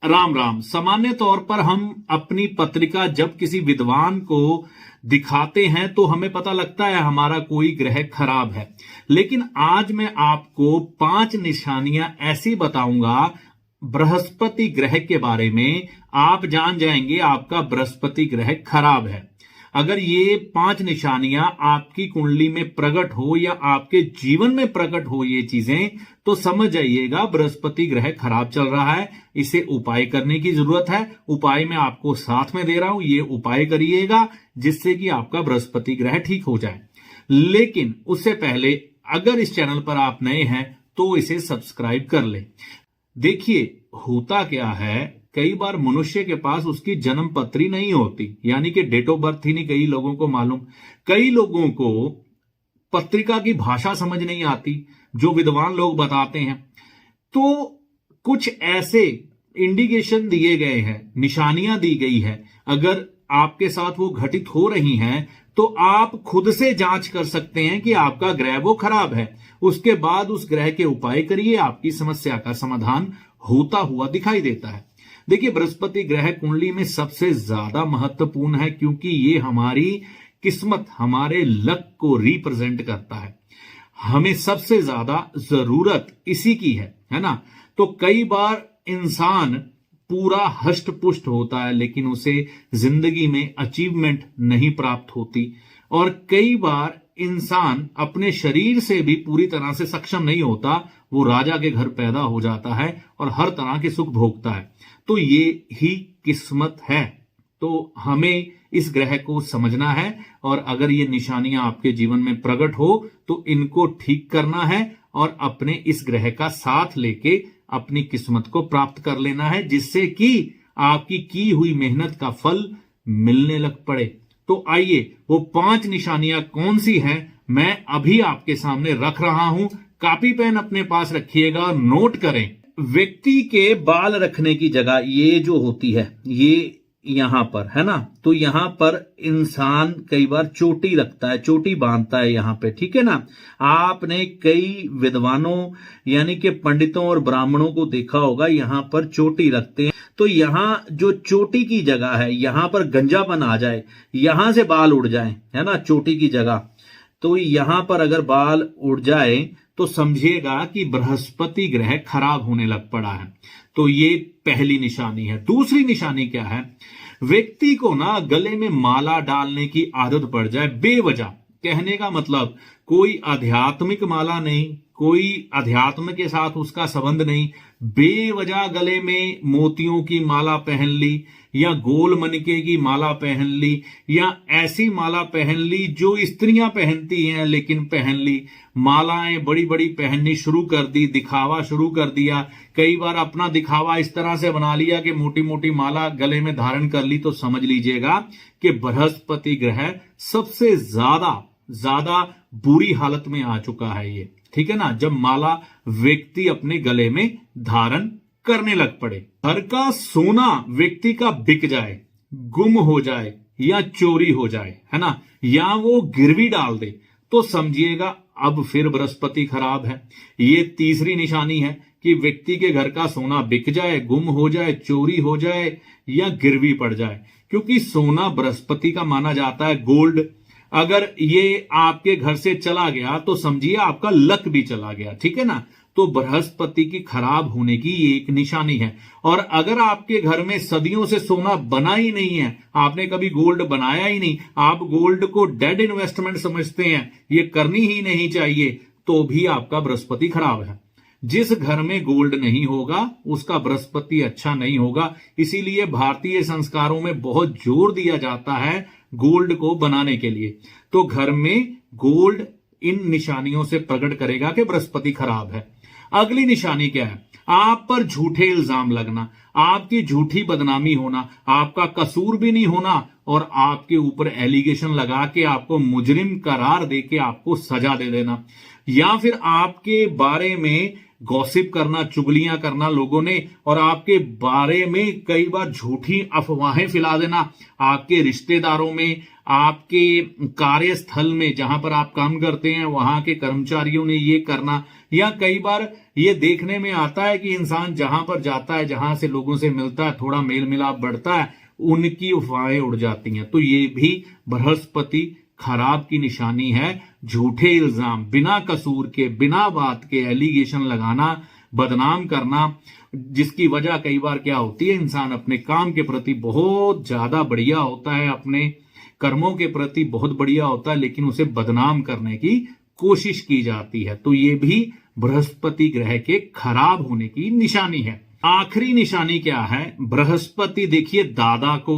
राम राम। सामान्य तौर पर हम अपनी पत्रिका जब किसी विद्वान को दिखाते हैं तो हमें पता लगता है हमारा कोई ग्रह खराब है। लेकिन आज मैं आपको 5 निशानियां ऐसी बताऊंगा बृहस्पति ग्रह के बारे में, आप जान जाएंगे आपका बृहस्पति ग्रह खराब है। अगर ये 5 निशानियां आपकी कुंडली में प्रकट हो या आपके जीवन में प्रकट हो ये चीजें, तो समझ जाइएगा बृहस्पति ग्रह खराब चल रहा है। इसे उपाय करने की जरूरत है। उपाय मैं आपको साथ में दे रहा हूं, ये उपाय करिएगा जिससे कि आपका बृहस्पति ग्रह ठीक हो जाए। लेकिन उससे पहले अगर इस चैनल पर आप नए हैं तो इसे सब्सक्राइब कर ले। देखिए होता क्या है, कई बार मनुष्य के पास उसकी जन्म पत्री नहीं होती, यानी कि डेट ऑफ बर्थ ही नहीं कई लोगों को मालूम। कई लोगों को पत्रिका की भाषा समझ नहीं आती जो विद्वान लोग बताते हैं। तो कुछ ऐसे इंडिकेशन दिए गए हैं, निशानियां दी गई है, अगर आपके साथ वो घटित हो रही हैं तो आप खुद से जांच कर सकते हैं कि आपका ग्रह वो खराब है। उसके बाद उस ग्रह के उपाय करिए, आपकी समस्या का समाधान होता हुआ दिखाई देता है। देखिए बृहस्पति ग्रह कुंडली में सबसे ज्यादा महत्वपूर्ण है क्योंकि ये हमारी किस्मत, हमारे लक को रिप्रेजेंट करता है। हमें सबसे ज्यादा जरूरत इसी की है ना। तो कई बार इंसान पूरा हष्ट पुष्ट होता है लेकिन उसे जिंदगी में अचीवमेंट नहीं प्राप्त होती, और कई बार इंसान अपने शरीर से भी पूरी तरह से सक्षम नहीं होता, वो राजा के घर पैदा हो जाता है और हर तरह के सुख भोगता है। तो ये ही किस्मत है। तो हमें इस ग्रह को समझना है और अगर ये निशानियां आपके जीवन में प्रकट हो तो इनको ठीक करना है और अपने इस ग्रह का साथ लेके अपनी किस्मत को प्राप्त कर लेना है, जिससे कि आपकी की हुई मेहनत का फल मिलने लग पड़े। तो आइए वो 5 निशानियां कौन सी हैं मैं अभी आपके सामने रख रहा हूं। कॉपी पेन अपने पास रखिएगा, नोट करें। व्यक्ति के बाल रखने की जगह ये जो होती है ये यहां पर है ना, तो यहां पर इंसान कई बार चोटी रखता है, चोटी बांधता है यहां पे, ठीक है ना। आपने कई विद्वानों यानी कि पंडितों और ब्राह्मणों को देखा होगा यहां पर चोटी रखते हैं। तो यहां जो चोटी की जगह है यहां पर गंजापन आ जाए, यहां से बाल उड़ जाए, है ना, चोटी की जगह, तो यहां पर अगर बाल उड़ जाए तो समझिएगा कि बृहस्पति ग्रह खराब होने लग पड़ा है। तो ये पहली निशानी है। दूसरी निशानी क्या है, व्यक्ति को ना गले में माला डालने की आदत पड़ जाए बेवजह। कहने का मतलब कोई आध्यात्मिक माला नहीं, कोई अध्यात्म के साथ उसका संबंध नहीं, बेवजह गले में मोतियों की माला पहन ली या गोल मणिके की माला पहन ली या ऐसी माला पहन ली जो स्त्रियां पहनती हैं लेकिन पहन ली। मालाएं बड़ी बड़ी पहननी शुरू कर दी, दिखावा शुरू कर दिया। कई बार अपना दिखावा इस तरह से बना लिया कि मोटी मोटी माला गले में धारण कर ली। तो समझ लीजिएगा कि बृहस्पति ग्रह सबसे ज्यादा बुरी हालत में आ चुका है ये, ठीक है ना, जब माला व्यक्ति अपने गले में धारण करने लग पड़े। घर का सोना व्यक्ति का बिक जाए, गुम हो जाए या चोरी हो जाए, है ना, या वो गिरवी डाल दे, तो समझिएगा अब फिर बृहस्पति खराब है। ये तीसरी निशानी है कि व्यक्ति के घर का सोना बिक जाए, गुम हो जाए, चोरी हो जाए या गिरवी पड़ जाए, क्योंकि सोना बृहस्पति का माना जाता है, गोल्ड। अगर ये आपके घर से चला गया तो समझिए आपका लक भी चला गया, ठीक है ना। तो बृहस्पति की खराब होने की ये एक निशानी है। और अगर आपके घर में सदियों से सोना बना ही नहीं है, आपने कभी गोल्ड बनाया ही नहीं, आप गोल्ड को डेड इन्वेस्टमेंट समझते हैं, ये करनी ही नहीं चाहिए, तो भी आपका बृहस्पति खराब है। जिस घर में गोल्ड नहीं होगा उसका बृहस्पति अच्छा नहीं होगा। इसीलिए भारतीय संस्कारों में बहुत जोर दिया जाता है गोल्ड को बनाने के लिए। तो घर में गोल्ड इन निशानियों से प्रकट करेगा कि बृहस्पति खराब है। अगली निशानी क्या है, आप पर झूठे इल्जाम लगना, आपकी झूठी बदनामी होना, आपका कसूर भी नहीं होना और आपके ऊपर एलिगेशन लगा के आपको मुजरिम करार देके आपको सजा दे देना, या फिर आपके बारे में गॉसिप करना, चुगलियां करना लोगों ने, और आपके बारे में कई बार झूठी अफवाहें फैला देना, आपके रिश्तेदारों में, आपके कार्यस्थल में जहां पर आप काम करते हैं वहां के कर्मचारियों ने ये करना, या कई बार ये देखने में आता है कि इंसान जहां पर जाता है, जहां से लोगों से मिलता है, थोड़ा मेल मिलाप बढ़ता है, उनकी अफवाहें उड़ जाती हैं। तो ये भी बृहस्पति खराब की निशानी है। झूठे इल्जाम, बिना कसूर के, बिना बात के एलिगेशन लगाना, बदनाम करना, जिसकी वजह कई बार क्या होती है, इंसान अपने काम के प्रति बहुत ज्यादा बढ़िया होता है, अपने कर्मों के प्रति बहुत बढ़िया होता है, लेकिन उसे बदनाम करने की कोशिश की जाती है। तो ये भी बृहस्पति ग्रह के खराब होने की निशानी है। आखिरी निशानी क्या है? बृहस्पति देखिए दादा को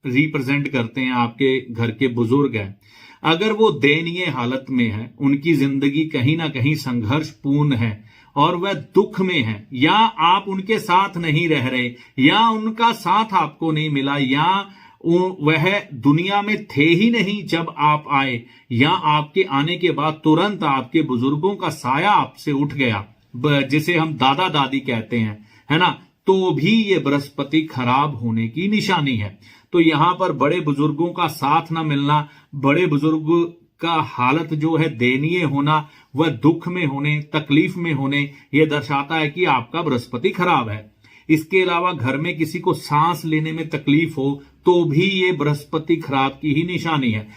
रिप्रेजेंट करते हैं, आपके घर के बुजुर्ग हैं। अगर वो दयनीय हालत में है, उनकी जिंदगी कहीं ना कहीं संघर्षपूर्ण है और वह दुख में है, या आप उनके साथ नहीं रह रहे, या उनका साथ आपको नहीं मिला, या वह दुनिया में थे ही नहीं जब आप आए, या आपके आने के बाद तुरंत आपके बुजुर्गों का साया आपसे उठ गया, जिसे हम दादा दादी कहते हैं, है ना, तो भी ये बृहस्पति खराब होने की निशानी है। तो यहां पर बड़े बुजुर्गों का साथ ना मिलना, बड़े बुजुर्ग का हालत जो है दयनीय होना, वह दुख में होने, तकलीफ में होने, यह दर्शाता है कि आपका बृहस्पति खराब है। इसके अलावा घर में किसी को सांस लेने में तकलीफ हो तो भी ये बृहस्पति खराब की ही निशानी है।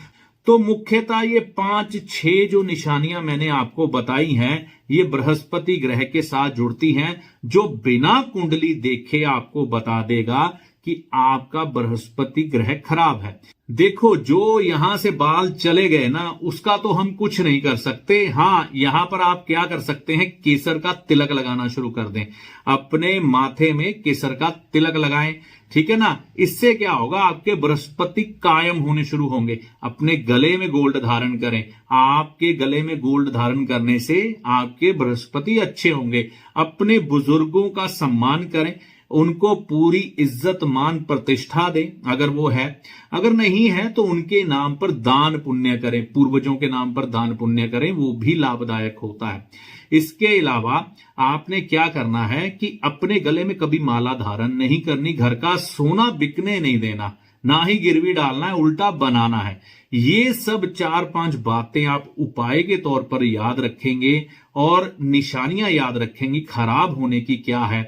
तो मुख्यतः ये 5-6 जो निशानियां मैंने आपको बताई हैं, ये बृहस्पति ग्रह के साथ जुड़ती हैं, जो बिना कुंडली देखे आपको बता देगा कि आपका बृहस्पति ग्रह खराब है। देखो, जो यहां से बाल चले गए ना, उसका तो हम कुछ नहीं कर सकते। हाँ, यहां पर आप क्या कर सकते हैं, केसर का तिलक लगाना शुरू कर दें, अपने माथे में केसर का तिलक लगाएं, ठीक है ना। इससे क्या होगा, आपके बृहस्पति कायम होने शुरू होंगे। अपने गले में गोल्ड धारण करें, आपके गले में गोल्ड धारण करने से आपके बृहस्पति अच्छे होंगे। अपने बुजुर्गों का सम्मान करें, उनको पूरी इज्जत मान प्रतिष्ठा दें अगर वो है, अगर नहीं है तो उनके नाम पर दान पुण्य करें, पूर्वजों के नाम पर दान पुण्य करें, वो भी लाभदायक होता है। इसके अलावा आपने क्या करना है कि अपने गले में कभी माला धारण नहीं करनी, घर का सोना बिकने नहीं देना, ना ही गिरवी डालना है, उल्टा बनाना है। ये सब 4-5 बातें आप उपाय के तौर पर याद रखेंगे और निशानियां याद रखेंगे खराब होने की क्या है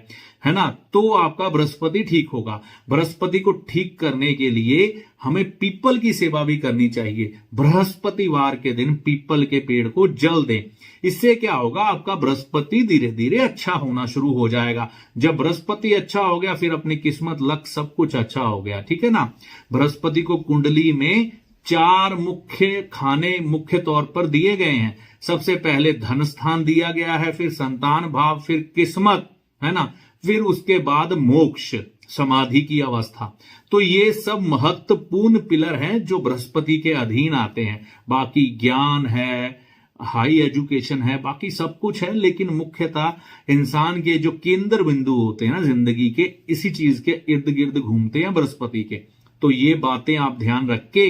ना, तो आपका बृहस्पति ठीक होगा। बृहस्पति को ठीक करने के लिए हमें पीपल की सेवा भी करनी चाहिए। बृहस्पतिवार के दिन पीपल के पेड़ को जल दें। इससे क्या होगा, आपका बृहस्पति धीरे धीरे अच्छा होना शुरू हो जाएगा। जब बृहस्पति अच्छा हो गया, फिर अपनी किस्मत, लक, सब कुछ अच्छा हो गया, ठीक है ना। बृहस्पति को कुंडली में 4 मुख्य खाने मुख्य तौर पर दिए गए हैं। सबसे पहले धन स्थान दिया गया है, फिर संतान भाव, फिर किस्मत, है ना, फिर उसके बाद मोक्ष, समाधि की अवस्था। तो ये सब महत्वपूर्ण पिलर हैं जो बृहस्पति के अधीन आते हैं। बाकी ज्ञान है, हाई एजुकेशन है, बाकी सब कुछ है, लेकिन मुख्यतः इंसान के जो केंद्र बिंदु होते हैं ना जिंदगी के, इसी चीज के इर्द गिर्द घूमते हैं बृहस्पति के। तो ये बातें आप ध्यान रख के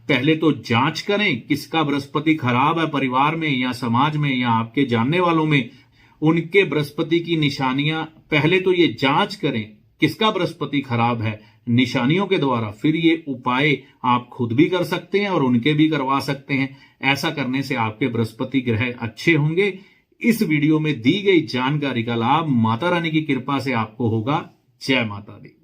पहले तो जांच करें किसका बृहस्पति खराब है, परिवार में या समाज में या आपके जानने वालों में, उनके बृहस्पति की निशानियां। पहले तो ये जांच करें किसका बृहस्पति खराब है निशानियों के द्वारा, फिर ये उपाय आप खुद भी कर सकते हैं और उनके भी करवा सकते हैं। ऐसा करने से आपके बृहस्पति ग्रह अच्छे होंगे। इस वीडियो में दी गई जानकारी का लाभ माता रानी की कृपा से आपको होगा। जय माता दी।